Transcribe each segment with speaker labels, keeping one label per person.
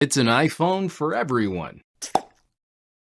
Speaker 1: It's an iPhone for everyone.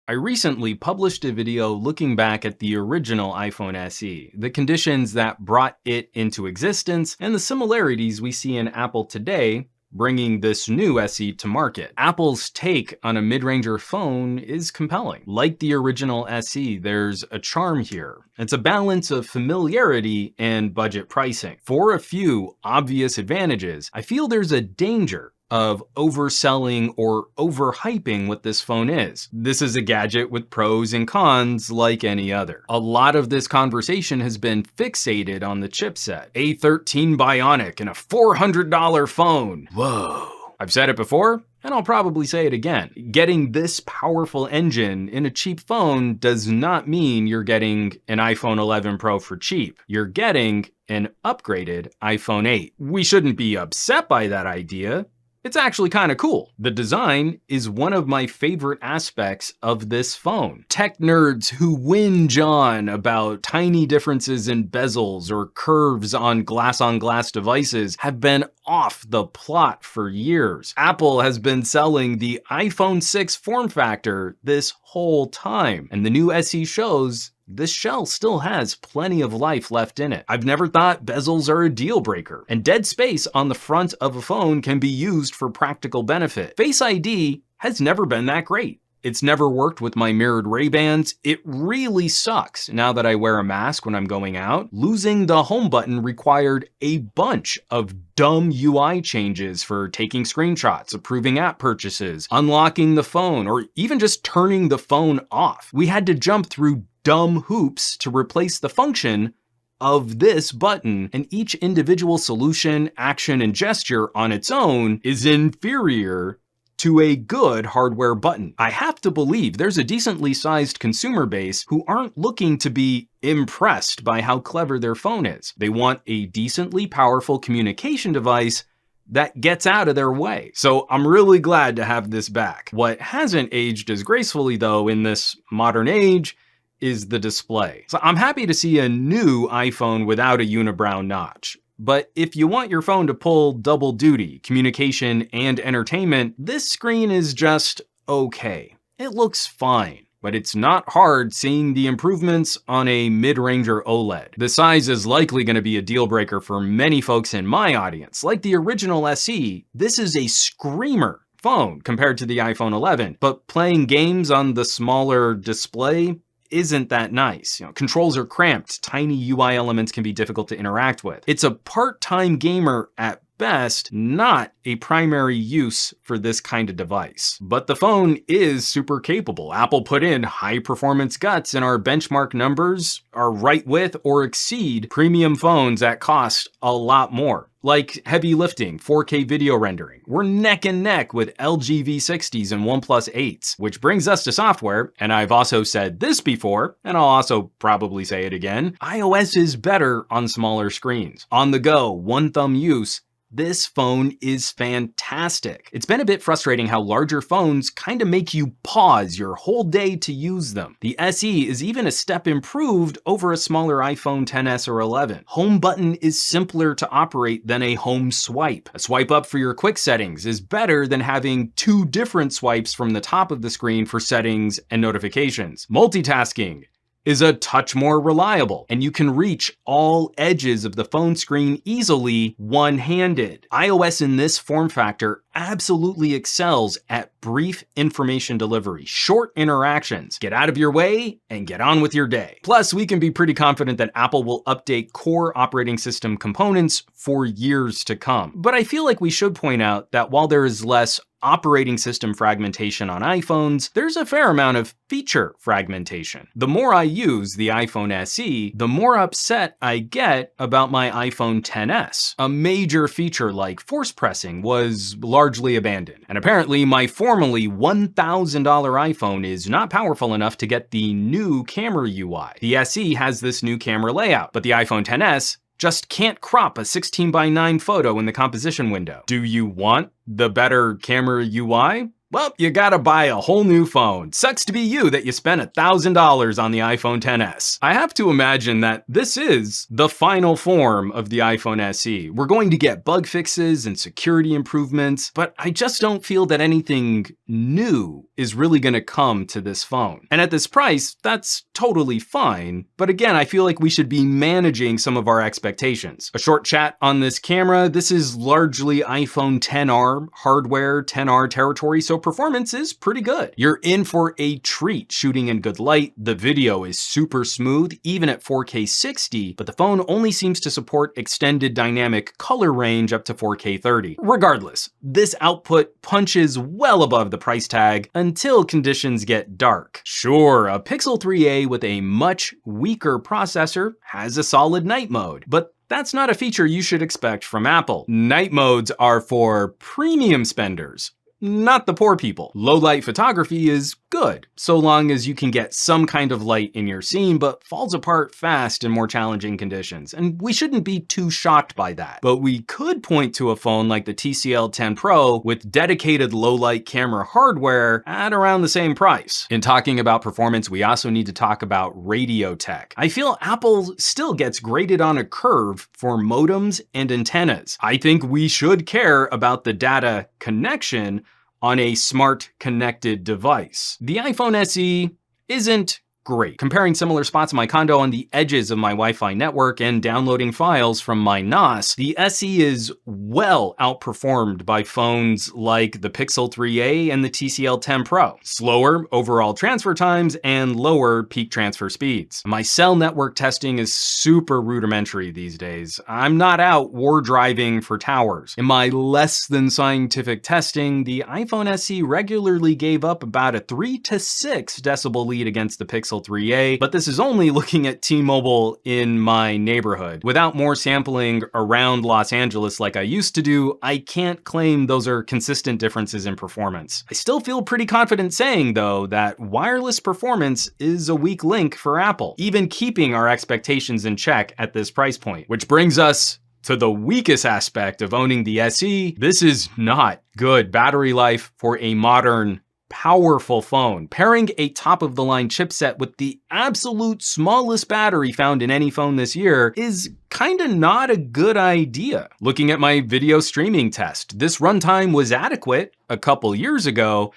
Speaker 1: I recently published a video looking back at the original iPhone SE, the conditions that brought it into existence, and the similarities we see in Apple today, bringing this new SE to market. Apple's take on a mid-ranger phone is compelling. Like the original SE, there's a charm here. It's a balance of familiarity and budget pricing. For a few obvious advantages, I feel there's a danger of overselling or overhyping what this phone is. This is a gadget with pros and cons like any other. A lot of this conversation has been fixated on the chipset. A13 Bionic and a $400 phone. Whoa. I've said it before, and I'll probably say it again. Getting this powerful engine in a cheap phone does not mean you're getting an iPhone 11 Pro for cheap. You're getting an upgraded iPhone 8. We shouldn't be upset by that idea. It's actually kind of cool. The design is one of my favorite aspects of this phone. Tech nerds who whinge on about tiny differences in bezels or curves on glass devices have been off the plot for years. Apple has been selling the iPhone 6 form factor this whole time, and the new SE shows this shell still has plenty of life left in it. I've never thought bezels are a deal breaker, and dead space on the front of a phone can be used for practical benefit. Face ID has never been that great. It's never worked with my mirrored Ray-Bans. It really sucks now that I wear a mask when I'm going out. Losing the home button required a bunch of dumb UI changes for taking screenshots, approving app purchases, unlocking the phone, or even just turning the phone off. We had to jump through dumb hoops to replace the function of this button, and each individual solution, action, and gesture on its own is inferior to a good hardware button. I have to believe there's a decently sized consumer base who aren't looking to be impressed by how clever their phone is. They want a decently powerful communication device that gets out of their way. So I'm really glad to have this back. What hasn't aged as gracefully though in this modern age is the display. So I'm happy to see a new iPhone without a unibrow notch. But if you want your phone to pull double duty, communication and entertainment, this screen is just okay. It looks fine, but it's not hard seeing the improvements on a mid-ranger OLED. The size is likely going to be a deal breaker for many folks in my audience. Like the original SE, this is a screamer phone compared to the iPhone 11, but playing games on the smaller display isn't that nice. Controls are cramped, tiny UI elements can be difficult to interact with. It's a part-time gamer at best, not a primary use for this kind of device. But the phone is super capable. Apple put in high performance guts, and our benchmark numbers are right with or exceed premium phones that cost a lot more. Like heavy lifting, 4K video rendering. We're neck and neck with LG V60s and OnePlus 8s, which brings us to software, and I've also said this before, and I'll also probably say it again, iOS is better on smaller screens. On the go, one thumb use, this phone is fantastic. It's been a bit frustrating how larger phones kind of make you pause your whole day to use them. The SE is even a step improved over a smaller iPhone XS or 11. Home button is simpler to operate than a home swipe. A swipe up for your quick settings is better than having two different swipes from the top of the screen for settings and notifications. Multitasking is a touch more reliable, and you can reach all edges of the phone screen easily one-handed. iOS in this form factor absolutely excels at brief information delivery, short interactions. Get out of your way and get on with your day. Plus, we can be pretty confident that Apple will update core operating system components for years to come. But I feel like we should point out that while there is less operating system fragmentation on iPhones, there's a fair amount of feature fragmentation. The more I use the iPhone SE, the more upset I get about my iPhone XS. A major feature like force pressing was largely abandoned. And apparently my formerly $1,000 iPhone is not powerful enough to get the new camera UI. The SE has this new camera layout, but the iPhone XS just can't crop a 16:9 photo in the composition window. Do you want the better camera UI? Well, you gotta buy a whole new phone. Sucks to be you that you spent $1,000 on the iPhone XS. I have to imagine that this is the final form of the iPhone SE. We're going to get bug fixes and security improvements, but I just don't feel that anything new is really gonna come to this phone. And at this price, that's totally fine. But again, I feel like we should be managing some of our expectations. A short chat on this camera. This is largely iPhone XR hardware, XR territory, so performance is pretty good. You're in for a treat shooting in good light. The video is super smooth, even at 4K 60, but the phone only seems to support extended dynamic color range up to 4K 30. Regardless, this output punches well above the price tag until conditions get dark. Sure, a Pixel 3a with a much weaker processor has a solid night mode, but that's not a feature you should expect from Apple. Night modes are for premium spenders, not the poor people. Low light photography is good, so long as you can get some kind of light in your scene, but falls apart fast in more challenging conditions. And we shouldn't be too shocked by that. But we could point to a phone like the TCL 10 Pro with dedicated low light camera hardware at around the same price. In talking about performance, we also need to talk about radio tech. I feel Apple still gets graded on a curve for modems and antennas. I think we should care about the data connection on a smart connected device. The iPhone SE isn't great. Comparing similar spots in my condo on the edges of my Wi-Fi network and downloading files from my NAS, the SE is well outperformed by phones like the Pixel 3a and the TCL 10 Pro. Slower overall transfer times and lower peak transfer speeds. My cell network testing is super rudimentary these days. I'm not out war driving for towers. In my less than scientific testing, the iPhone SE regularly gave up about a 3 to 6 decibel lead against the Pixel 3a, but this is only looking at T-Mobile in my neighborhood. Without more sampling around Los Angeles like I used to do, I can't claim those are consistent differences in performance. I still feel pretty confident saying, though, that wireless performance is a weak link for Apple, even keeping our expectations in check at this price point. Which brings us to the weakest aspect of owning the SE. This is not good battery life for a modern powerful phone. Pairing a top-of-the-line chipset with the absolute smallest battery found in any phone this year is kinda not a good idea. Looking at my video streaming test, this runtime was adequate a couple years ago.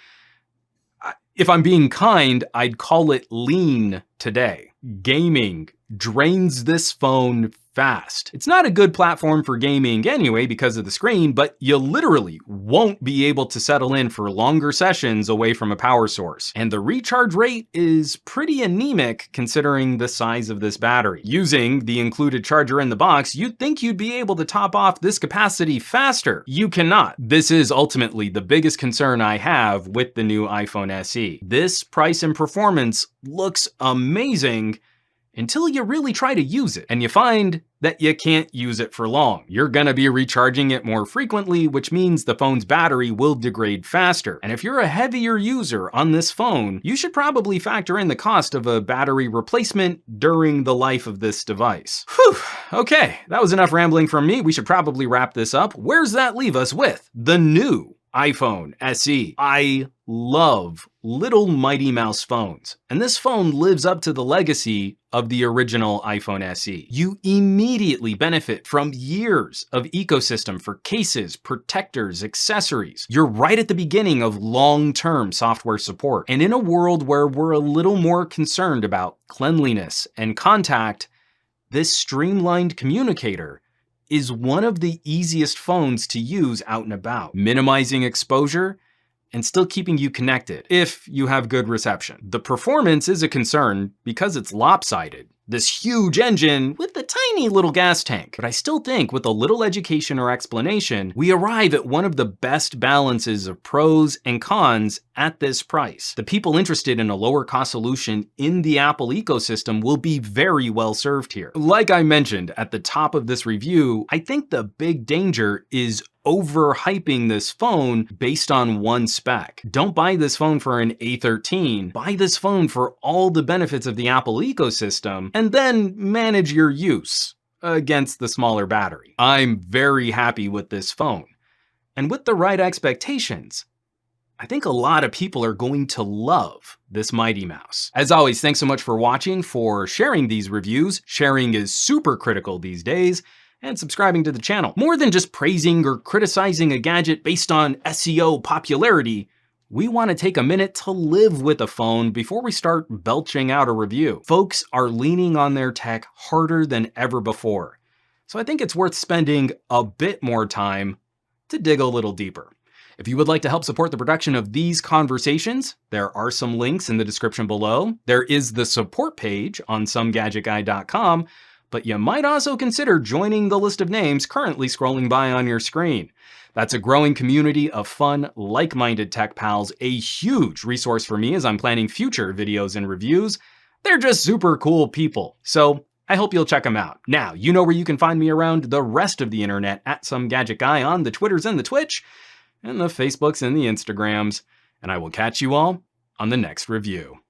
Speaker 1: If I'm being kind, I'd call it lean today. Gaming drains this phone fast. It's not a good platform for gaming anyway because of the screen, but you literally won't be able to settle in for longer sessions away from a power source. And the recharge rate is pretty anemic considering the size of this battery. Using the included charger in the box, you'd think you'd be able to top off this capacity faster. You cannot. This is ultimately the biggest concern I have with the new iPhone SE. This price and performance looks amazing until you really try to use it, and you find that you can't use it for long. You're gonna be recharging it more frequently, which means the phone's battery will degrade faster. And if you're a heavier user on this phone, you should probably factor in the cost of a battery replacement during the life of this device. Whew, okay, that was enough rambling from me. We should probably wrap this up. Where's that leave us with the new iPhone SE? I love little Mighty Mouse phones, and this phone lives up to the legacy of the original iPhone SE. You immediately benefit from years of ecosystem for cases, protectors, accessories. You're right at the beginning of long-term software support. And in a world where we're a little more concerned about cleanliness and contact, this streamlined communicator is one of the easiest phones to use out and about, minimizing exposure and still keeping you connected if you have good reception. The performance is a concern because it's lopsided. This huge engine with a tiny little gas tank. But I still think with a little education or explanation, we arrive at one of the best balances of pros and cons at this price. The people interested in a lower cost solution in the Apple ecosystem will be very well served here. Like I mentioned at the top of this review, I think the big danger is overhyping this phone based on one spec. Don't buy this phone for an A13. Buy this phone for all the benefits of the Apple ecosystem and then manage your use against the smaller battery. I'm very happy with this phone. And with the right expectations, I think a lot of people are going to love this Mighty Mouse. As always, thanks so much for watching, for sharing these reviews. Sharing is super critical these days, and subscribing to the channel. More than just praising or criticizing a gadget based on SEO popularity, we want to take a minute to live with a phone before we start belching out a review. Folks are leaning on their tech harder than ever before. So I think it's worth spending a bit more time to dig a little deeper. If you would like to help support the production of these conversations, there are some links in the description below. There is the support page on SomeGadgetGuy.com, but you might also consider joining the list of names currently scrolling by on your screen. That's a growing community of fun, like-minded tech pals, a huge resource for me as I'm planning future videos and reviews. They're just super cool people, so I hope you'll check them out. Now, you know where you can find me around the rest of the internet at SomeGadgetGuy on the Twitters and the Twitch, and the Facebooks and the Instagrams, and I will catch you all on the next review.